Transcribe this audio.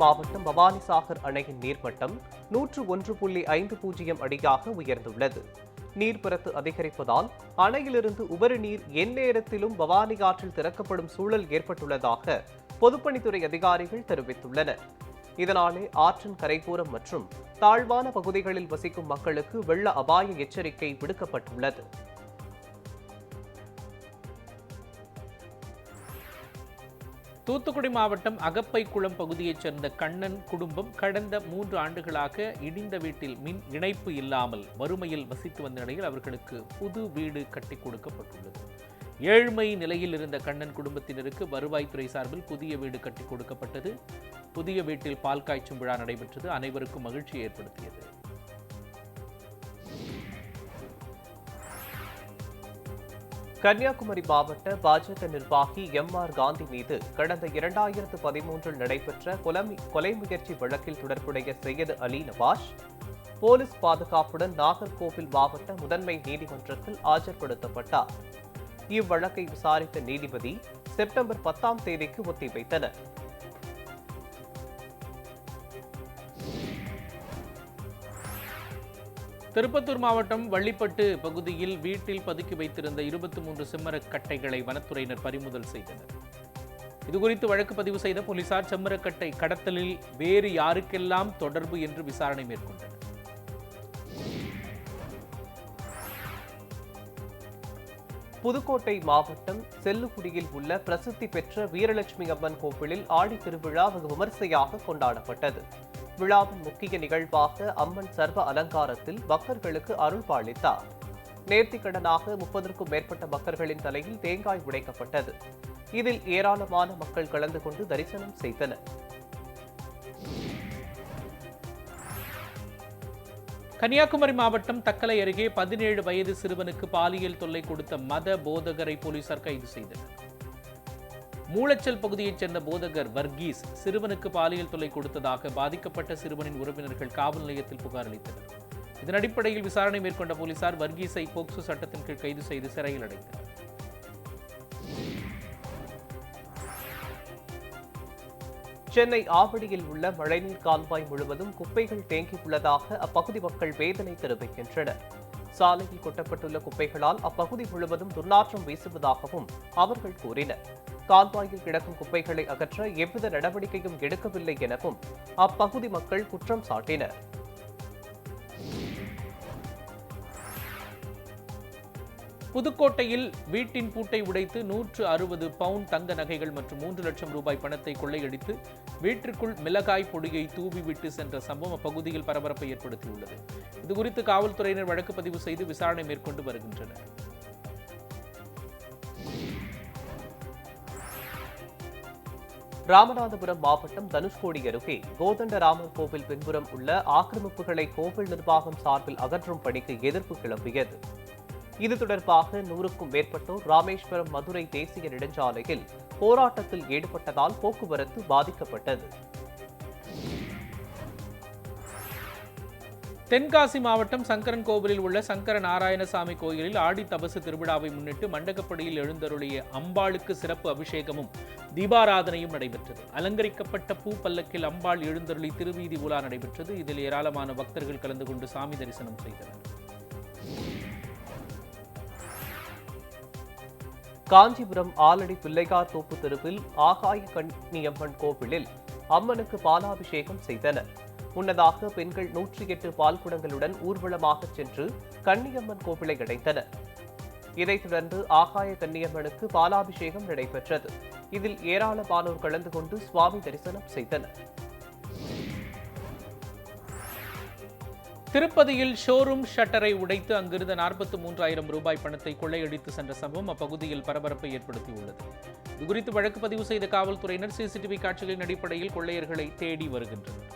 மாவட்டம் பவானிசாகர் அணையின் நீர்மட்டம் 101.50 அடியாக உயர்ந்துள்ளது. நீர்வரத்து அதிகரிப்பதால் அணையிலிருந்து உபரி நீர் எந்நேரத்திலும் பவானி ஆற்றில் திறக்கப்படும் சூழல் ஏற்பட்டுள்ளதாக பொதுப்பணித்துறை அதிகாரிகள் தெரிவித்துள்ளனர். இதனாலே ஆற்றின் கரையோரம் மற்றும் தாழ்வான பகுதிகளில் வசிக்கும் மக்களுக்கு வெள்ள அபாய எச்சரிக்கை விடுக்கப்பட்டுள்ளது. தூத்துக்குடி மாவட்டம் அகப்பைக்குளம் பகுதியைச் சேர்ந்த கண்ணன் குடும்பம் கடந்த 3 ஆண்டுகளாக இடிந்த வீட்டில் மின் இணைப்பு இல்லாமல் வறுமையில் வசித்து வந்த நிலையில் அவர்களுக்கு புது வீடு கட்டி கொடுக்கப்பட்டுள்ளது. ஏழ்மை நிலையில் இருந்த கண்ணன் குடும்பத்தினருக்கு வருவாய்த்துறை சார்பில் புதிய வீடு கட்டி கொடுக்கப்பட்டது. புதிய வீட்டில் பால் காய்ச்சும் விழா நடைபெற்றது. அனைவருக்கும் மகிழ்ச்சி ஏற்படுத்தியது. கன்னியாகுமரி மாவட்ட பாஜக நிர்வாகி எம்.ஆர். காந்தி மீது கடந்த 2013 நடைபெற்ற கொலை முயற்சி வழக்கில் தொடர்புடைய சையது அலி நவாஸ் போலீஸ் பாதுகாப்புடன் நாகர்கோவில் மாவட்ட முதன்மை நீதிமன்றத்தில் ஆஜர்படுத்தப்பட்டார். இவ்வழக்கை விசாரித்த நீதிபதி செப்டம்பர் 10ஆம் தேதிக்கு ஒத்திவைத்தனர். திருப்பத்தூர் மாவட்டம் வள்ளிப்பட்டு பகுதியில் வீட்டில் பதுக்கி வைத்திருந்த 23 செம்மரக்கட்டைகளை வனத்துறையினர் பறிமுதல் செய்தனர். இதுகுறித்து வழக்கு பதிவு செய்த போலீசார் செம்மரக்கட்டை கடத்தலில் வேறு யாருக்கெல்லாம் தொடர்பு என்று விசாரணை மேற்கொண்டனர். புதுக்கோட்டை மாவட்டம் செல்லுக்குடியில் உள்ள பிரசித்தி பெற்ற வீரலட்சுமி அம்மன் கோவிலில் ஆடி திருவிழா வெகு விமர்சையாக கொண்டாடப்பட்டது. விழாவின் முக்கிய நிகழ்வாக அம்மன் சர்வ அலங்காரத்தில் பக்தர்களுக்கு அருள் பாலித்தார். நேர்த்திக்கடனாக 30க்கும் மேற்பட்ட பக்தர்களின் தலையில் தேங்காய் உடைக்கப்பட்டது. இதில் ஏராளமான மக்கள் கலந்து கொண்டு தரிசனம் செய்தனர். கன்னியாகுமரி மாவட்டம் தக்கலை அருகே 17 வயது சிறுவனுக்கு பாலியல் தொல்லை கொடுத்த மத போதகரை போலீசார் கைது செய்தனர். மூலச்சல் பகுதியைச் சேர்ந்த போதகர் வர்கீஸ் சிறுவனுக்கு பாலியல் தொல்லை கொடுத்ததாக பாதிக்கப்பட்ட சிறுவனின் உறவினர்கள் காவல் நிலையத்தில் புகார் அளித்தனர். இதன் அடிப்படையில் விசாரணை மேற்கொண்ட போலீசார் வர்கீஸை போக்சோ சட்டத்தின் கீழ் கைது செய்து சிறையில் அடைத்தனர். சென்னை ஆவடியில் உள்ள மழைநீர் கால்வாய் முழுவதும் குப்பைகள் தேங்கியுள்ளதாக அப்பகுதி மக்கள் வேதனை தெரிவிக்கின்றனர். சாலையில் கொட்டப்பட்டுள்ள குப்பைகளால் அப்பகுதி முழுவதும் துர்நாற்றம் வீசுவதாகவும் அவர்கள் கூறினர். கால்வாயில் கிடக்கும் குப்பைகளை அகற்ற எவ்வித நடவடிக்கையும் எடுக்கவில்லை எனவும் அப்பகுதி மக்கள் குற்றம் சாட்டினர். புதுக்கோட்டையில் வீட்டின் பூட்டை உடைத்து 160 பவுண்ட் தங்க நகைகள் மற்றும் 3 லட்சம் ரூபாய் பணத்தை கொள்ளையடித்து வீட்டிற்குள் மிளகாய் பொடியை தூவிவிட்டு சென்ற சம்பவம் அப்பகுதியில் பரபரப்பை ஏற்படுத்தியுள்ளது. இதுகுறித்து காவல்துறையினர் வழக்கு பதிவு செய்து விசாரணை மேற்கொண்டு வருகின்றனர். ராமநாதபுரம் மாவட்டம் தனுஷ்கோடி அருகே கோதண்டராமர் கோவில் பின்புறம் உள்ள ஆக்கிரமிப்புகளை கோவில் நிர்வாகம் சார்பில் அகற்றும் பணிக்கு எதிர்ப்பு கிளம்பியது. இது தொடர்பாக 100க்கும் மேற்பட்டோர் ராமேஸ்வரம் மதுரை தேசிய நெடுஞ்சாலையில் போராட்டத்தில் ஈடுபட்டதால் போக்குவரத்து பாதிக்கப்பட்டது. தென்காசி மாவட்டம் சங்கரன் கோவிலில் உள்ள சங்கர நாராயணசாமி கோயிலில் ஆடி தபசு திருவிழாவை முன்னிட்டு மண்டகப்படியில் எழுந்தருளிய அம்பாளுக்கு சிறப்பு அபிஷேகமும் தீபாராதனையும் நடைபெற்றது. அலங்கரிக்கப்பட்ட பூ பல்லக்கில் அம்பாள் எழுந்தருளி திருவீதி உலா நடைபெற்றது. இதில் ஏராளமான பக்தர்கள் கலந்து கொண்டு சாமி தரிசனம் செய்தனர். காஞ்சிபுரம் ஆலடி பிள்ளையார் தோப்பு தெருவில் ஆகாய கன்னியம்மன் கோவிலில் அம்மனுக்கு பாலாபிஷேகம் செய்தனர். முன்னதாக பெண்கள் 108 பால்குடங்களுடன் ஊர்வலமாக சென்று கன்னியம்மன் கோவிலை அடைந்தனர். இதைத் தொடர்ந்து ஆகாய கன்னியம்மனுக்கு பாலாபிஷேகம் நடைபெற்றது. இதில் ஏராளமானோர் கலந்து கொண்டு சுவாமி தரிசனம் செய்தனர். திருப்பதியில் ஷோரூம் ஷட்டரை உடைத்து அங்கிருந்த 43,000 ரூபாய் பணத்தை கொள்ளையடித்து சென்ற சம்பவம் அப்பகுதியில் பரபரப்பை ஏற்படுத்தியுள்ளது. இதுகுறித்து வழக்கு பதிவு செய்த காவல்துறையினர் சிசிடிவி காட்சிகளின் அடிப்படையில் கொள்ளையர்களை தேடி வருகின்றனர்.